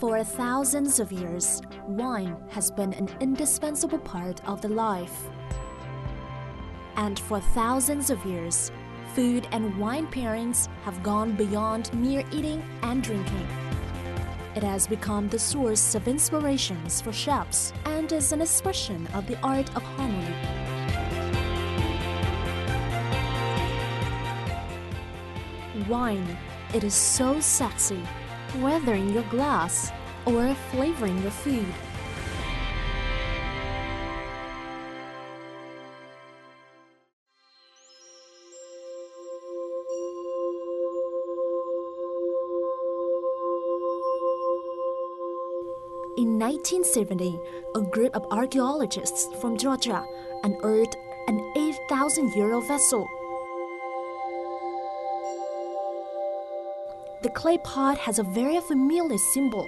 For thousands of years, wine has been an indispensable part of the life. And for thousands of years, food and wine pairings have gone beyond mere eating and drinking. It has become the source of inspirations for chefs and is an expression of the art of harmony. Wine, it is so sexy, whether in your glass or flavoring your food. In 1970, a group of archaeologists from Georgia unearthed an 8,000-year-old vessel. The clay pot has a very familiar symbol,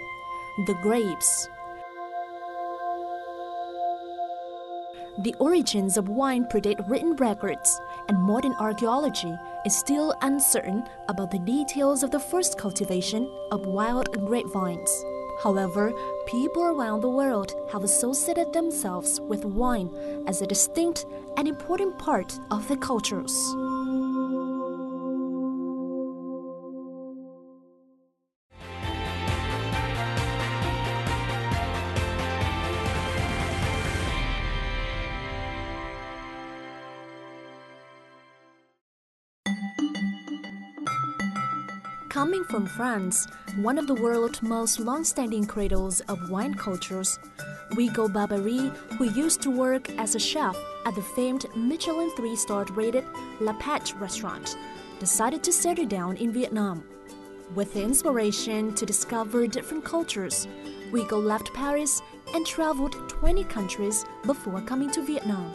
the grapes. The origins of wine predate written records, and modern archaeology is still uncertain about the details of the first cultivation of wild grapevines. However, people around the world have associated themselves with wine as a distinct and important part of their cultures. Coming from France, one of the world's most long-standing cradles of wine cultures, Hugo Barbery, who used to work as a chef at the famed Michelin 3-star rated La Pâte restaurant, decided to settle down in Vietnam. With the inspiration to discover different cultures, Hugo left Paris and traveled 20 countries before coming to Vietnam.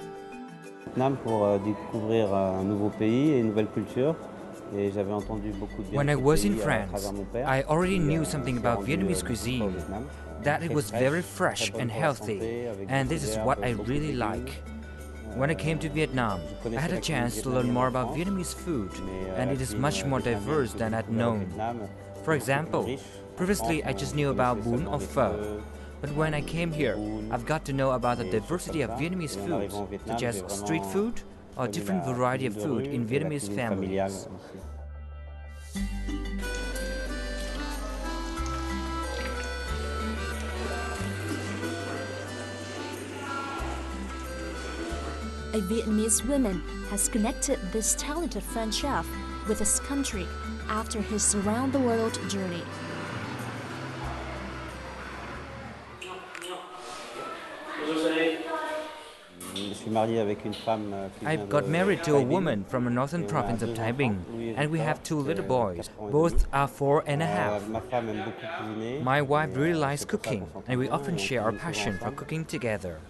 Vietnam pour découvrir un nouveau pays et une nouvelle culture. When I was in France, I already knew something about Vietnamese cuisine, that it was very fresh and healthy, and this is what I really like. When I came to Vietnam, I had a chance to learn more about Vietnamese food, and it is much more diverse than I'd known. For example, previously I just knew about bún or pho, but when I came here, I've got to know about the diversity of Vietnamese foods, such as street food, or different variety of food in Vietnamese families. A Vietnamese woman has connected this talented French chef with his country after his around-the-world journey. I got married to a woman from the northern province of Taiping, and we have 2 little boys. Both are 4.5. My wife really likes cooking, and we often share our passion for cooking together.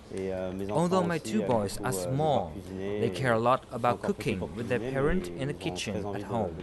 Although my 2 boys are small, they care a lot about cooking with their parent in the kitchen at home.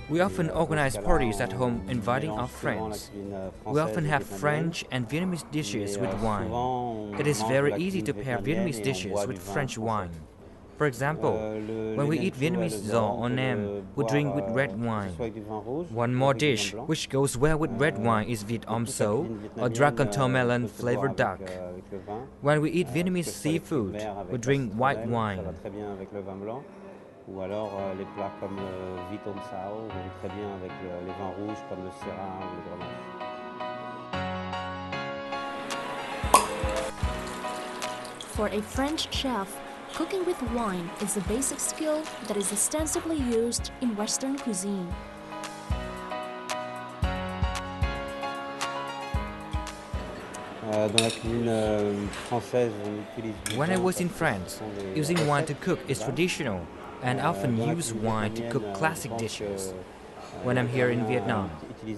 We often organize parties at home inviting our friends. We often have French and Vietnamese dishes with wine. It is very easy to pair Vietnamese dishes with French wine. For example, when we eat Vietnamese giò or nem, we drink with red wine. One more dish which goes well with red wine is vịt om sấu, or dragon tail melon flavored duck. When we eat Vietnamese seafood, we drink white wine. Ou alors les plats comme vịt om sấu vont très bien avec les vins rouges comme le syrah ou le grenache. For a French chef, cooking with wine is a basic skill that is extensively used in Western cuisine. When I was in France, using wine to cook is traditional, and I often use wine to cook classic dishes. When I'm here in Vietnam,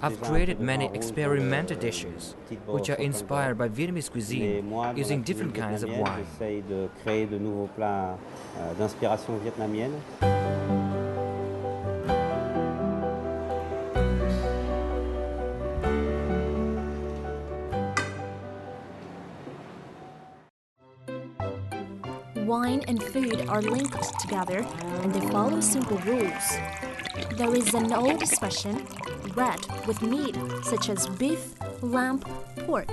I've created many experimental dishes, which are inspired by Vietnamese cuisine, using different kinds of wine. J'essaye de créer de nouveaux plats d'inspiration vietnamienne. Wine and food are linked together, and they follow simple rules. There is an old expression, red with meat such as beef, lamb, pork,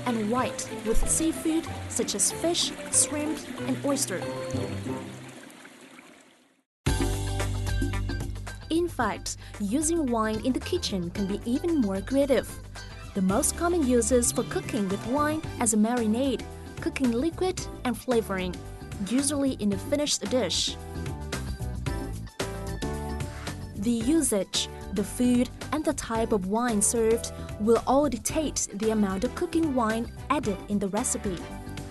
and white with seafood such as fish, shrimp, and oyster. In fact, using wine in the kitchen can be even more creative. The most common uses for cooking with wine as a marinade, cooking liquid, and flavoring, usually in a finished dish. The usage, the food, and the type of wine served will all dictate the amount of cooking wine added in the recipe.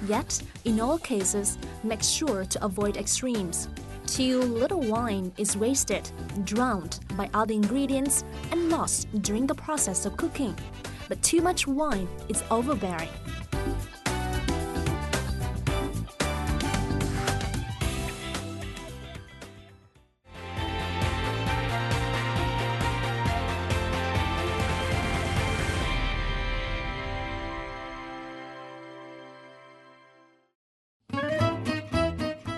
Yet, in all cases, make sure to avoid extremes. Too little wine is wasted, drowned by other ingredients, and lost during the process of cooking. But too much wine is overbearing.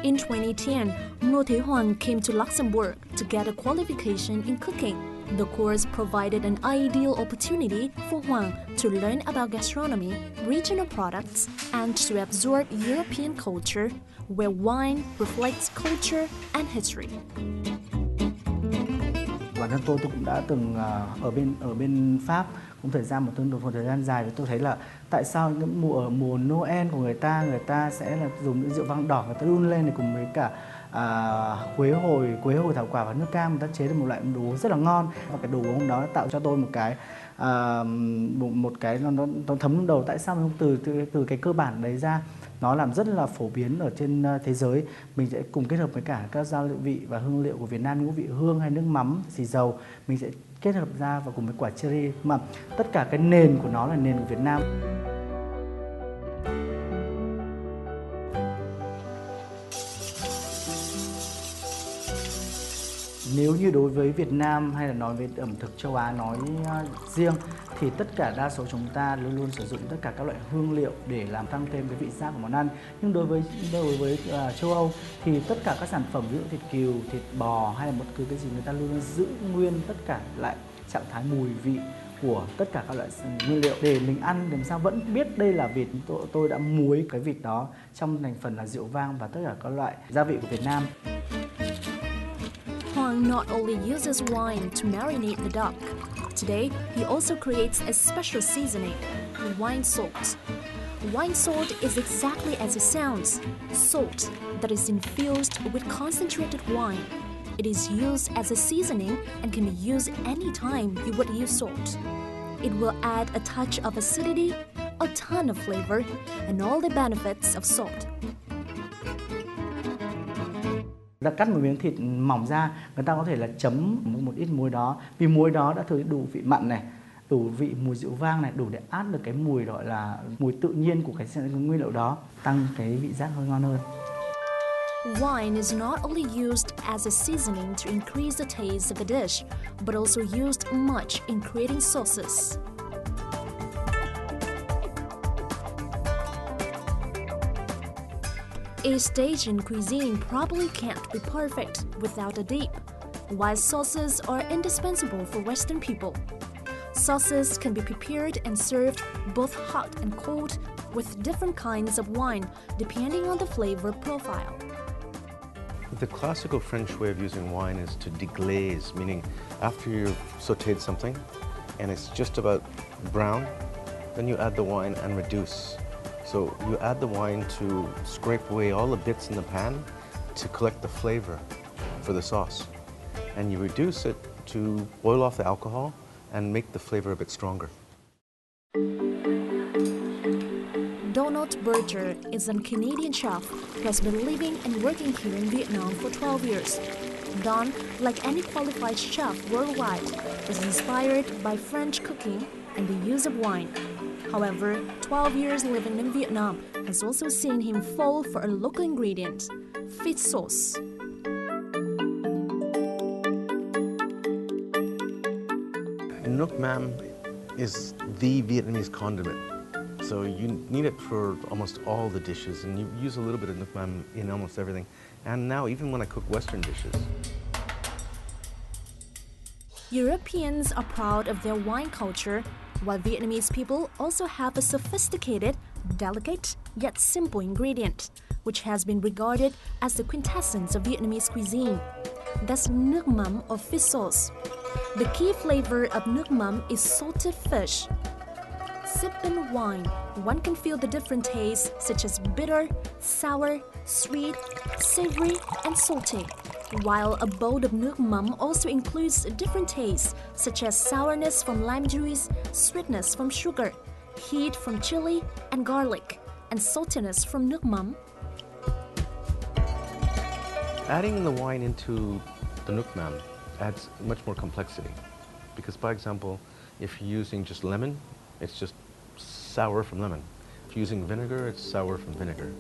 In 2010, Ngô Thế Hoàng came to Luxembourg to get a qualification in cooking. The course provided an ideal opportunity for Hoàng to learn about gastronomy, regional products, and to absorb European culture, where wine reflects culture and history. Bản thân tôi cũng đã từng ở bên Pháp cũng một thời gian dài, và tôi thấy là tại sao những mùa Noel của người ta sẽ là dùng những rượu vang đỏ, người ta đun lên để cùng với cả quế hồi thảo quả và nước cam, người ta chế được một loại đồ uống rất là ngon, và cái đồ uống hôm đó tạo cho tôi một cái nó thấm trong đầu. Tại sao mình không từ cái cơ bản đấy ra, nó làm rất là phổ biến ở trên thế giới. Mình sẽ cùng kết hợp với cả các gia vị và hương liệu của Việt Nam như ngũ vị hương hay nước mắm, xì dầu, mình sẽ kết hợp ra và cùng với quả cherry, mà tất cả cái nền của nó là nền của Việt Nam. Nếu như đối với Việt Nam hay là nói với ẩm thực châu Á nói riêng, thì tất cả đa số chúng ta luôn luôn sử dụng tất cả các loại hương liệu để làm tăng thêm cái vị giác của món ăn. Nhưng đối với châu Âu thì tất cả các sản phẩm ví dụ thịt cừu, thịt bò hay là bất cứ cái gì, người ta luôn luôn giữ nguyên tất cả lại trạng thái mùi vị của tất cả các loại nguyên liệu để mình ăn làm sao vẫn biết đây là vịt. Tôi đã muối cái vịt đó trong thành phần là rượu vang và tất cả các loại gia vị của Việt Nam. Hằng not only uses wine to marinate the duck. Today, he also creates a special seasoning, wine salt. Wine salt is exactly as it sounds, salt that is infused with concentrated wine. It is used as a seasoning and can be used any time you would use salt. It will add a touch of acidity, a ton of flavor, and all the benefits of salt. Đã cắt một miếng thịt mỏng ra, người ta có thể là chấm một ít muối đó, vì muối đó đã thừa đủ vị mặn này, đủ vị mùi rượu vang này, đủ để át được cái mùi gọi là mùi tự nhiên của cái nguyên liệu đó, tăng cái vị giác hơi ngon hơn. Wine is not only used as a seasoning to increase the taste of a dish, but also used much in creating sauces. East Asian cuisine probably can't be perfect without a dip, while sauces are indispensable for Western people. Sauces can be prepared and served both hot and cold with different kinds of wine, depending on the flavor profile. The classical French way of using wine is to deglaze, meaning after you've sautéed something and it's just about brown, then you add the wine and reduce. So you add the wine to scrape away all the bits in the pan to collect the flavor for the sauce. And you reduce it to boil off the alcohol and make the flavor a bit stronger. Donald Berger is a Canadian chef who has been living and working here in Vietnam for 12 years. Don, like any qualified chef worldwide, is inspired by French cooking and the use of wine. However, 12 years living in Vietnam has also seen him fall for a local ingredient, fish sauce. Nuoc mam is the Vietnamese condiment. So you need it for almost all the dishes, and you use a little bit of nuoc mam in almost everything. And now even when I cook Western dishes. Europeans are proud of their wine culture, while Vietnamese people also have a sophisticated, delicate, yet simple ingredient, which has been regarded as the quintessence of Vietnamese cuisine. That's nuoc mam or fish sauce. The key flavor of nuoc mam is salted fish. Sipping wine, one can feel the different tastes such as bitter, sour, sweet, savory, and salty. While a bowl of nuoc mam also includes different tastes such as sourness from lime juice, sweetness from sugar, heat from chili and garlic, and saltiness from nuoc mam. Adding the wine into the nuoc mam adds much more complexity. Because, by example, if you're using just lemon, it's just sour from lemon. If you're using vinegar, it's sour from vinegar.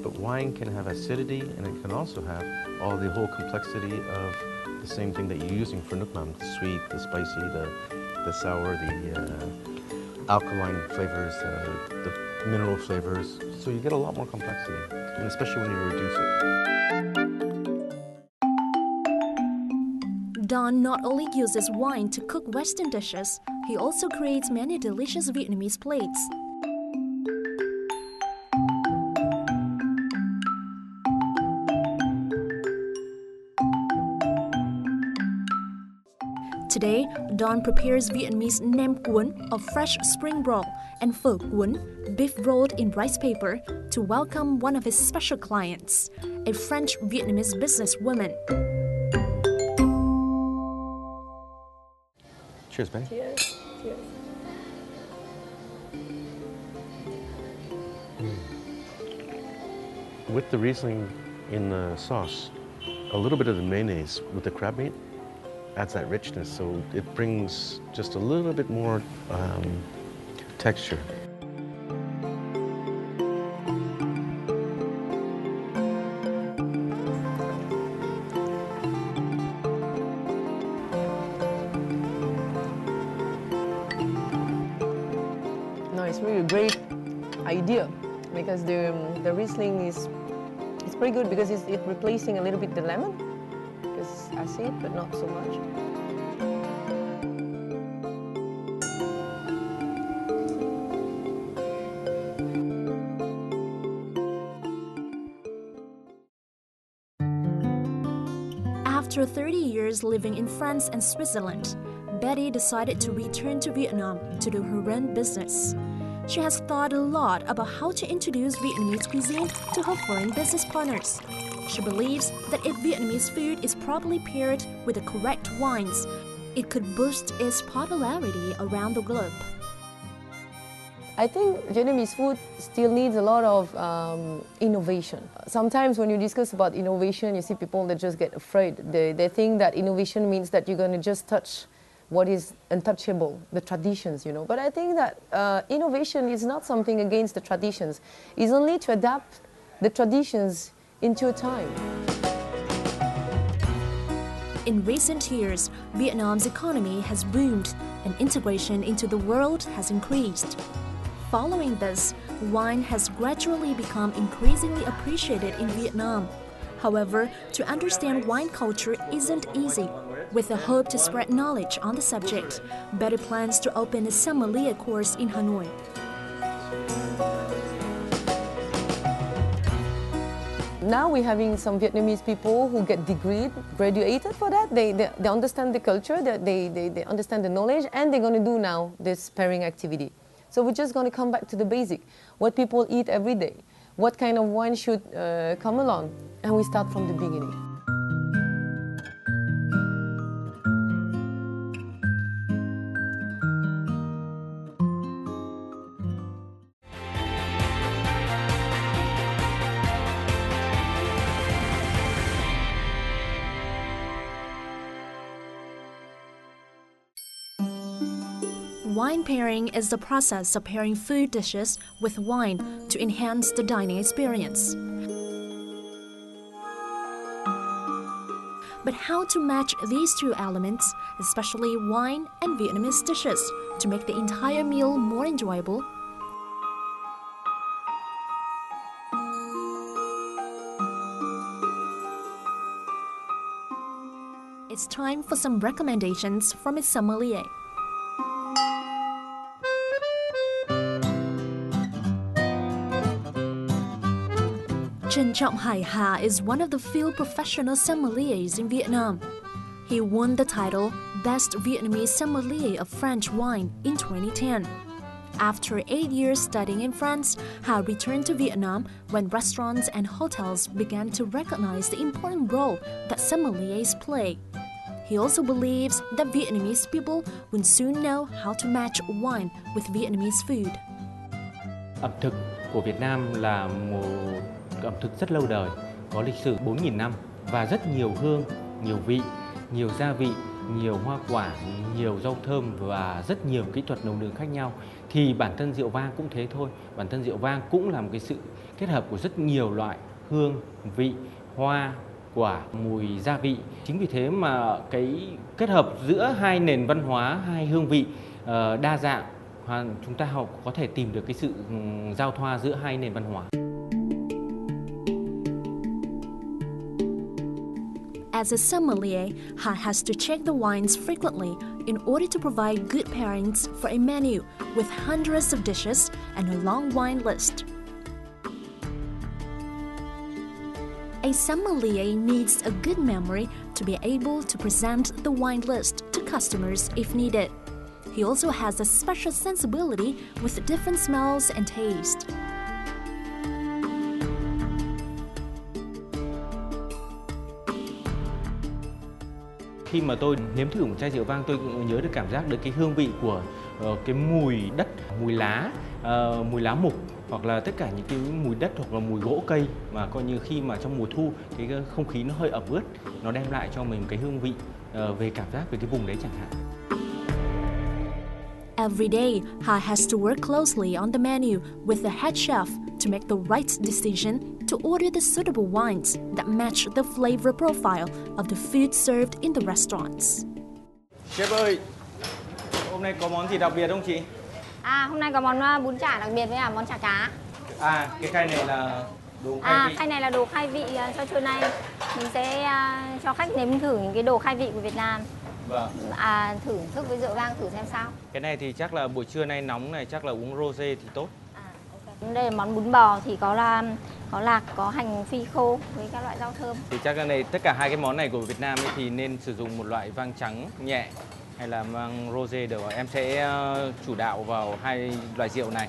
But wine can have acidity, and it can also have all the whole complexity of the same thing that you're using for nuoc mam: the sweet, the spicy, the sour, the alkaline flavors, the mineral flavors. So you get a lot more complexity, and especially when you reduce it. Don not only uses wine to cook Western dishes, he also creates many delicious Vietnamese plates. Today, Don prepares Vietnamese nem cuốn, a fresh spring roll, and phở cuốn, beef rolled in rice paper, to welcome one of his special clients, a French-Vietnamese businesswoman. Cheers, babe. Cheers. Cheers. With the Riesling in the sauce, a little bit of the mayonnaise with the crab meat adds that richness, so it brings just a little bit more texture. No, it's really a great idea because the Riesling is pretty good because it's replacing a little bit the lemon. It's acid, but not so much. After 30 years living in France and Switzerland, Betty decided to return to Vietnam to do her own business. She has thought a lot about how to introduce Vietnamese cuisine to her foreign business partners. She believes that if Vietnamese food is properly paired with the correct wines, it could boost its popularity around the globe. I think Vietnamese food still needs a lot of innovation. Sometimes when you discuss about innovation, you see people that just get afraid. They think that innovation means that you're going to just touch what is untouchable, the traditions, you know. But I think that innovation is not something against the traditions. It's only to adapt the traditions into a time. In recent years, Vietnam's economy has boomed and integration into the world has increased. Following this, wine has gradually become increasingly appreciated in Vietnam. However, to understand wine culture isn't easy. With the hope to spread knowledge on the subject, Betty plans to open a sommelier course in Hanoi. Now we're having some Vietnamese people who get graduated for that. They understand the culture, they understand the knowledge, and they're going to do now this pairing activity. So we're just going to come back to the basic, what people eat every day, what kind of wine should come along, and we start from the beginning. Wine pairing is the process of pairing food dishes with wine to enhance the dining experience. But how to match these two elements, especially wine and Vietnamese dishes, to make the entire meal more enjoyable? It's time for some recommendations from its sommelier. Trọng is one of the few professional sommeliers in Vietnam. He won the title Best Vietnamese Sommelier of French Wine in 2010. After 8 years studying in France, Hà returned to Vietnam when restaurants and hotels began to recognize the important role that sommeliers play. He also believes that Vietnamese people will soon know how to match wine with Vietnamese food. Ẩm thực của Việt Nam là một ẩm thực rất lâu đời, có lịch sử 4.000 năm và rất nhiều hương, nhiều vị, nhiều gia vị, nhiều hoa quả, nhiều rau thơm và rất nhiều kỹ thuật nấu nướng khác nhau. Thì bản thân rượu vang cũng thế thôi. Bản thân rượu vang cũng là một cái sự kết hợp của rất nhiều loại hương, vị, hoa, quả, mùi, gia vị. Chính vì thế mà cái kết hợp giữa hai nền văn hóa, hai hương vị đa dạng, chúng ta có thể tìm được cái sự giao thoa giữa hai nền văn hóa. As a sommelier, Hà has to check the wines frequently in order to provide good pairings for a menu with hundreds of dishes and a long wine list. A sommelier needs a good memory to be able to present the wine list to customers if needed. He also has a special sensibility with different smells and taste. Khi mà tôi nếm thử một chai rượu vang, tôi cũng nhớ được cảm giác được cái hương vị của cái mùi đất, mùi lá mục, hoặc là tất cả những cái mùi đất hoặc là mùi gỗ cây, mà coi như khi mà trong mùa thu cái không khí nó hơi ẩm ướt, nó đem lại cho mình cái hương vị về cảm giác về cái vùng đấy chẳng hạn. Every day, Hà has to work closely on the menu with the head chef to make the right decision to order the suitable wines that match the flavor profile of the food served in the restaurants. Chef ơi, hôm nay có món gì đặc biệt không chị? Hôm nay có món bún chả đặc biệt với món chả cá. Cái khay này là đồ khai vị. Khay này là đồ khai vị cho trưa nay. Mình sẽ cho khách nếm thử những cái đồ khai vị của Việt Nam. Vâng. Thưởng thức với rượu vang thử xem sao. Cái này thì chắc là buổi trưa nay nóng này, chắc là uống rosé thì tốt. Okay. Đây là món bún bò thì có lạc, có hành phi khô với các loại rau thơm. Thì chắc là này tất cả hai cái món này của Việt Nam ấy thì nên sử dụng một loại vang trắng nhẹ hay là vang rosé được. Em sẽ chủ đạo vào hai loại rượu này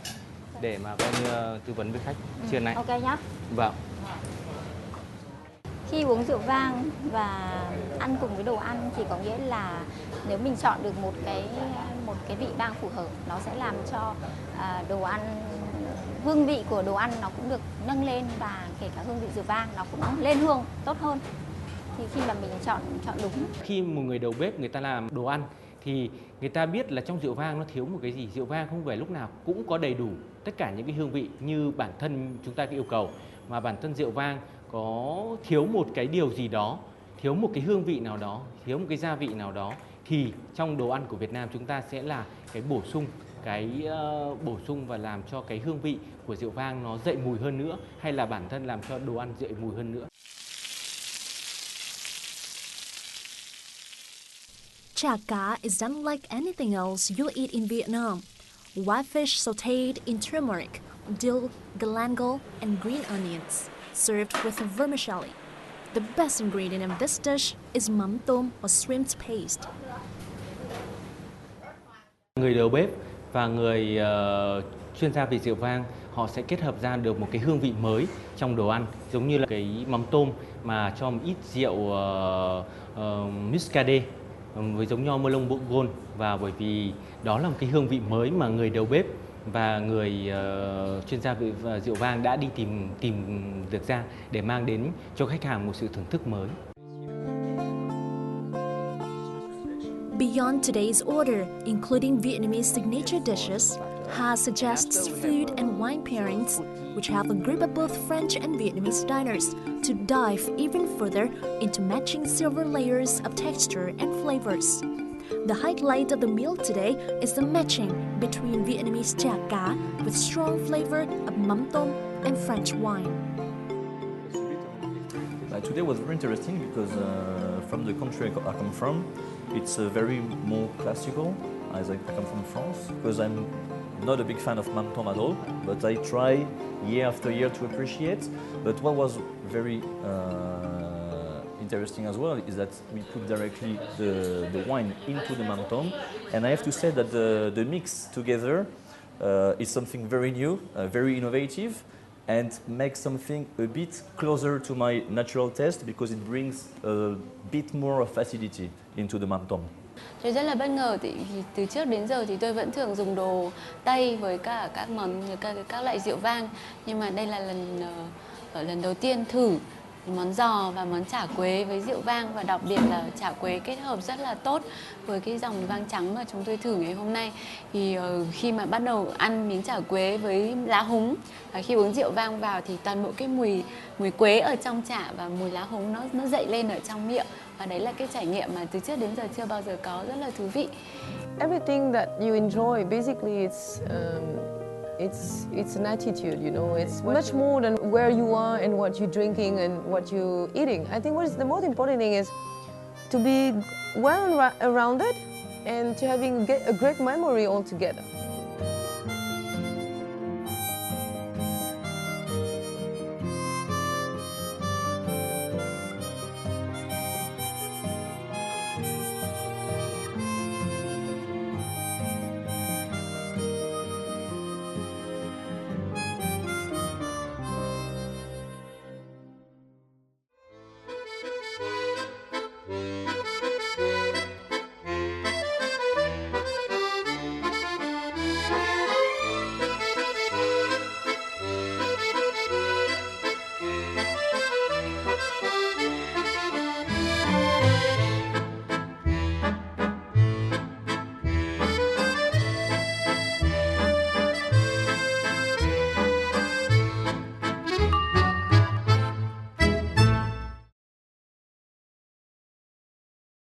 để mà coi như tư vấn với khách trưa nay. Ok nhá. Vâng. Khi uống rượu vang và ăn cùng với đồ ăn thì có nghĩa là nếu mình chọn được một cái vị vang phù hợp, nó sẽ làm cho đồ ăn, hương vị của đồ ăn nó cũng được nâng lên, và kể cả hương vị rượu vang nó cũng lên hương tốt hơn. Thì khi mà mình chọn đúng. Khi một người đầu bếp người ta làm đồ ăn thì người ta biết là trong rượu vang nó thiếu một cái gì. Rượu vang không phải lúc nào cũng có đầy đủ tất cả những cái hương vị như bản thân chúng ta yêu cầu, mà bản thân rượu vang có thiếu một cái điều gì đó, thiếu một cái hương vị nào đó, thiếu một cái gia vị nào đó, thì trong đồ ăn của Việt Nam chúng ta sẽ là cái bổ sung và làm cho cái hương vị của rượu vang nó dậy mùi hơn nữa, hay là bản thân làm cho đồ ăn dậy mùi hơn nữa. Chả cá is unlike anything else you'll eat in Vietnam. White fish sautéed in turmeric, dill, galangal, and green onions, served with vermicelli. The best ingredient in this dish is mắm tôm or shrimp paste. Người đầu bếp và người chuyên gia về rượu vang, họ sẽ kết hợp ra được một cái hương vị mới trong đồ ăn, giống như là cái mắm tôm mà cho một ít rượu muscadet với giống nho Merlot Bourgogne, và bởi vì đó là một cái hương vị mới mà người đầu bếp và người chuyên gia về rượu vang đã đi tìm được ra để mang đến cho khách hàng một sự thưởng thức mới. beyond today's order, including Vietnamese signature dishes, Ha suggests food and wine pairings, which have a group of both French and Vietnamese diners to dive even further into matching silver layers of texture and flavors. The highlight of the meal today is the matching between Vietnamese chả cá with strong flavor of mắm tôm and French wine. Today was very interesting because from the country I come from, it's very more classical, as I come from France, because I'm not a big fan of mắm tôm at all, but I try year after year to appreciate. But what was very interesting as well is that we put directly the wine into the mắm tôm, and I have to say that the mix together is something very new, very innovative, and makes something a bit closer to my natural taste because it brings a bit more of acidity into the mắm tôm. Tôi rất là bất ngờ vì từ trước đến giờ thì tôi vẫn thường dùng đồ Tây với cả các món các loại rượu vang, nhưng mà đây là lần đầu tiên thử món giò và món chả quế với rượu vang, và đặc biệt là chả quế kết hợp rất là tốt với cái dòng vang trắng mà chúng tôi thử ngày hôm nay. Thì khi mà bắt đầu ăn miếng chả quế với lá húng, khi uống rượu vang vào thì toàn bộ cái mùi quế ở trong chả và mùi lá húng nó dậy lên ở trong miệng, và đấy là cái trải nghiệm mà từ trước đến giờ chưa bao giờ có, rất là thú vị. Everything that you enjoy, basically it's an attitude, you know. It's much more than where you are and what you're drinking and what you're eating. I think what is the most important thing is to be well rounded and to having a great memory altogether.